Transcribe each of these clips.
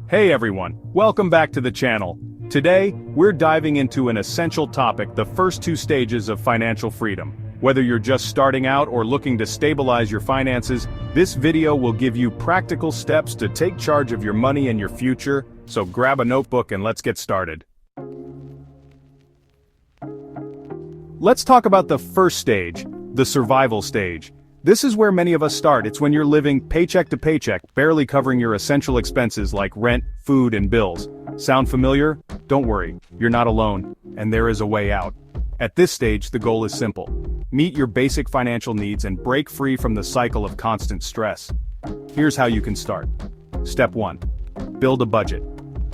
Hey everyone, welcome back to the channel. Today, we're diving into an essential topic, the first two stages of financial freedom. Whether you're just starting out or looking to stabilize your finances, this video will give you practical steps to take charge of your money and your future, so grab a notebook and let's get started. Let's talk about the first stage, the survival stage. This is where many of us start. It's when you're living paycheck to paycheck, barely covering your essential expenses like rent, food, and bills. Sound familiar? Don't worry, you're not alone, and there is a way out. At this stage, the goal is simple. Meet your basic financial needs and break free from the cycle of constant stress. Here's how you can start. Step 1. Build a budget.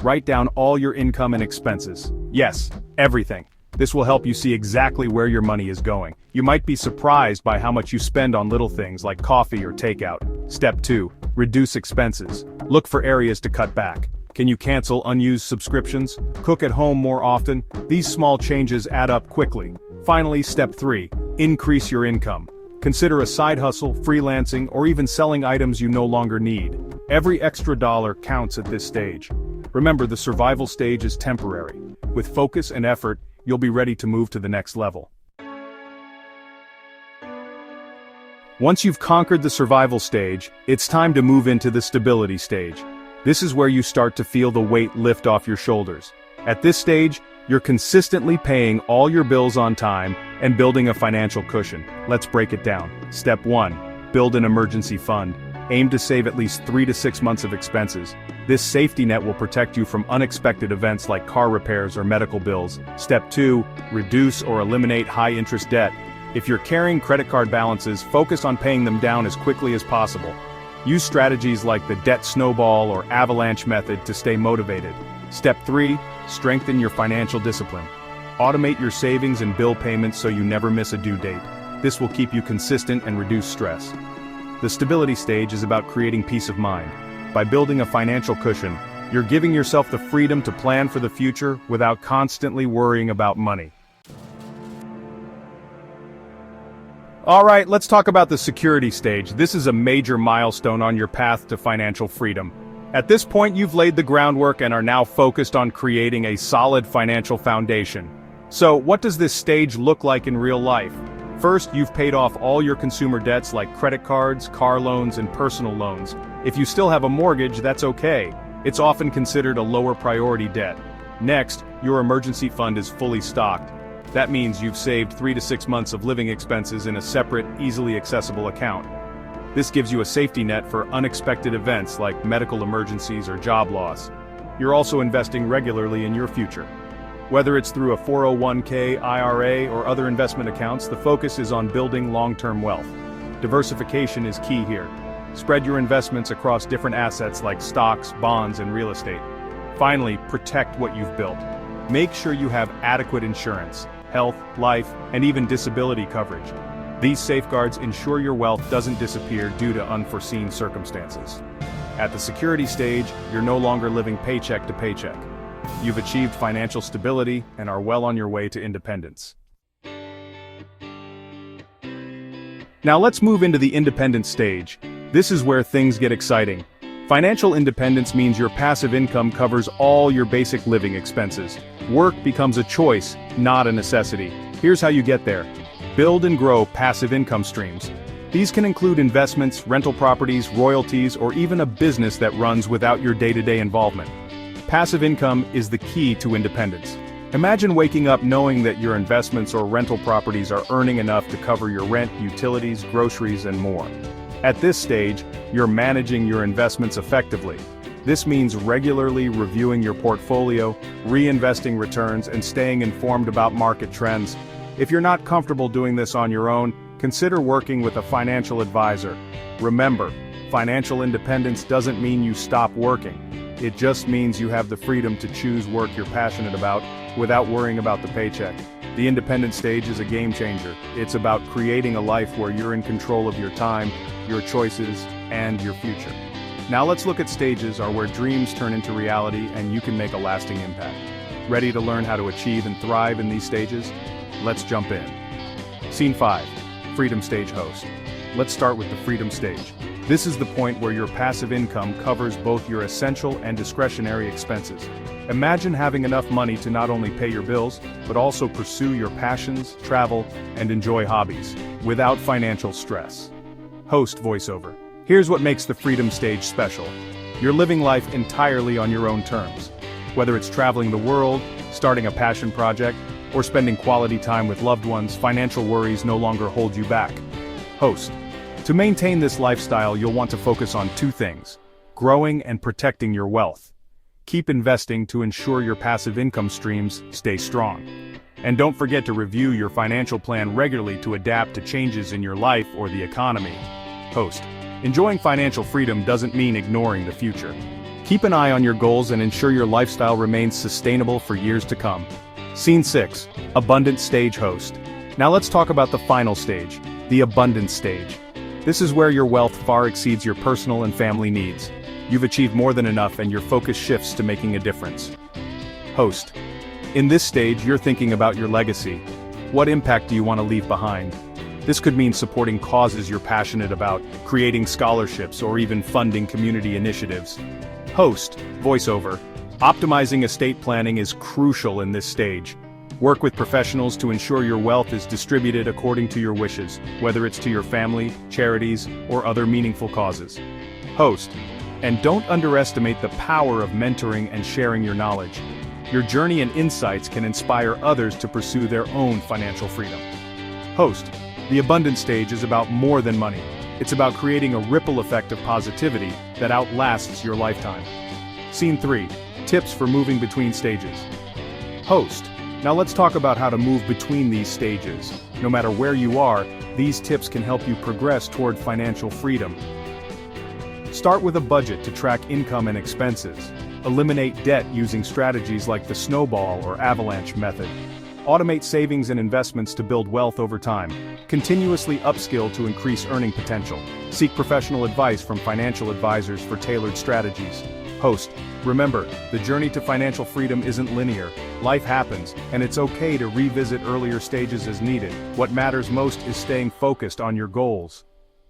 Write down all your income and expenses. Yes, everything. This will help you see exactly where your money is going. You might be surprised by how much you spend on little things like coffee or takeout. Step 2. Reduce expenses. Look for areas to cut back. Can you cancel unused subscriptions? Cook at home more often? These small changes add up quickly. Finally, step 3. Increase your income. Consider a side hustle, freelancing, or even selling items you no longer need. Every extra dollar counts at this stage. Remember, the survival stage is temporary. With focus and effort, you'll be ready to move to the next level. Once you've conquered the survival stage, it's time to move into the stability stage. This is where you start to feel the weight lift off your shoulders. At this stage, you're consistently paying all your bills on time and building a financial cushion. Let's break it down. Step 1. Build an emergency fund. Aim to save at least 3 to 6 months of expenses. This safety net will protect you from unexpected events like car repairs or medical bills. Step 2. Reduce or eliminate high-interest debt. If you're carrying credit card balances, focus on paying them down as quickly as possible. Use strategies like the debt snowball or avalanche method to stay motivated. Step 3. Strengthen your financial discipline. Automate your savings and bill payments so you never miss a due date. This will keep you consistent and reduce stress. The stability stage is about creating peace of mind. By building a financial cushion, you're giving yourself the freedom to plan for the future without constantly worrying about money. Alright, let's talk about the security stage. This is a major milestone on your path to financial freedom. At this point, you've laid the groundwork and are now focused on creating a solid financial foundation. So, what does this stage look like in real life? First, you've paid off all your consumer debts like credit cards, car loans, and personal loans. If you still have a mortgage, that's okay. It's often considered a lower priority debt. Next, your emergency fund is fully stocked. That means you've saved 3 to 6 months of living expenses in a separate, easily accessible account. This gives you a safety net for unexpected events like medical emergencies or job loss. You're also investing regularly in your future. Whether it's through a 401k, IRA, or other investment accounts, the focus is on building long-term wealth. Diversification is key here. Spread your investments across different assets like stocks, bonds, and real estate. Finally, protect what you've built. Make sure you have adequate insurance, health, life, and even disability coverage. These safeguards ensure your wealth doesn't disappear due to unforeseen circumstances. At the security stage, you're no longer living paycheck to paycheck. You've achieved financial stability and are well on your way to independence. Now let's move into the independence stage. This is where things get exciting. Financial independence means your passive income covers all your basic living expenses. Work becomes a choice, not a necessity. Here's how you get there. Build and grow passive income streams. These can include investments, rental properties, royalties, or even a business that runs without your day-to-day involvement. Passive income is the key to independence. Imagine waking up knowing that your investments or rental properties are earning enough to cover your rent, utilities, groceries, and more. At this stage, you're managing your investments effectively. This means regularly reviewing your portfolio, reinvesting returns, and staying informed about market trends. If you're not comfortable doing this on your own, consider working with a financial advisor. Remember, financial independence doesn't mean you stop working. It just means you have the freedom to choose work you're passionate about without worrying about the paycheck. The independent stage is a game changer. It's about creating a life where you're in control of your time, your choices, and your future. Now let's look at stages where dreams turn into reality and you can make a lasting impact. Ready to learn how to achieve and thrive in these stages? Let's jump in. Scene 5. Freedom Stage Host. Let's start with the Freedom Stage. This is the point where your passive income covers both your essential and discretionary expenses. Imagine having enough money to not only pay your bills, but also pursue your passions, travel, and enjoy hobbies, without financial stress. Host voiceover. Here's what makes the Freedom Stage special. You're living life entirely on your own terms. Whether it's traveling the world, starting a passion project, or spending quality time with loved ones, financial worries no longer hold you back. Host. To maintain this lifestyle, you'll want to focus on two things: growing and protecting your wealth. Keep investing to ensure your passive income streams stay strong. And don't forget to review your financial plan regularly to adapt to changes in your life or the economy. Host. Enjoying financial freedom doesn't mean ignoring the future. Keep an eye on your goals and ensure your lifestyle remains sustainable for years to come. Scene 6. Abundant Stage. Host. Now let's talk about the final stage, the abundance stage. This is where your wealth far exceeds your personal and family needs. You've achieved more than enough and your focus shifts to making a difference. Host. In this stage, you're thinking about your legacy. What impact do you want to leave behind? This could mean supporting causes you're passionate about, creating scholarships, or even funding community initiatives. Host voiceover. Optimizing estate planning is crucial in this stage. Work with professionals to ensure your wealth is distributed according to your wishes, whether it's to your family, charities, or other meaningful causes. Host. And don't underestimate the power of mentoring and sharing your knowledge. Your journey and insights can inspire others to pursue their own financial freedom. Host. The abundance stage is about more than money. It's about creating a ripple effect of positivity that outlasts your lifetime. Scene 3. Tips for moving between stages. Host. Now let's talk about how to move between these stages. No matter where you are, these tips can help you progress toward financial freedom. Start with a budget to track income and expenses. Eliminate debt using strategies like the snowball or avalanche method. Automate savings and investments to build wealth over time. Continuously upskill to increase earning potential. Seek professional advice from financial advisors for tailored strategies. Host. Remember, the journey to financial freedom isn't linear. Life happens, and it's okay to revisit earlier stages as needed. What matters most is staying focused on your goals.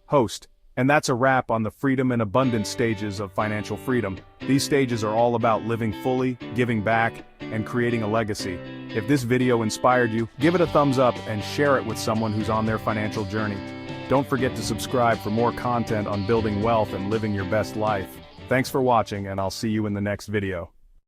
Host. And that's a wrap on the freedom and abundance stages of financial freedom. These stages are all about living fully, giving back, and creating a legacy. If this video inspired you, give it a thumbs up and share it with someone who's on their financial journey. Don't forget to subscribe for more content on building wealth and living your best life. Thanks for watching, and I'll see you in the next video.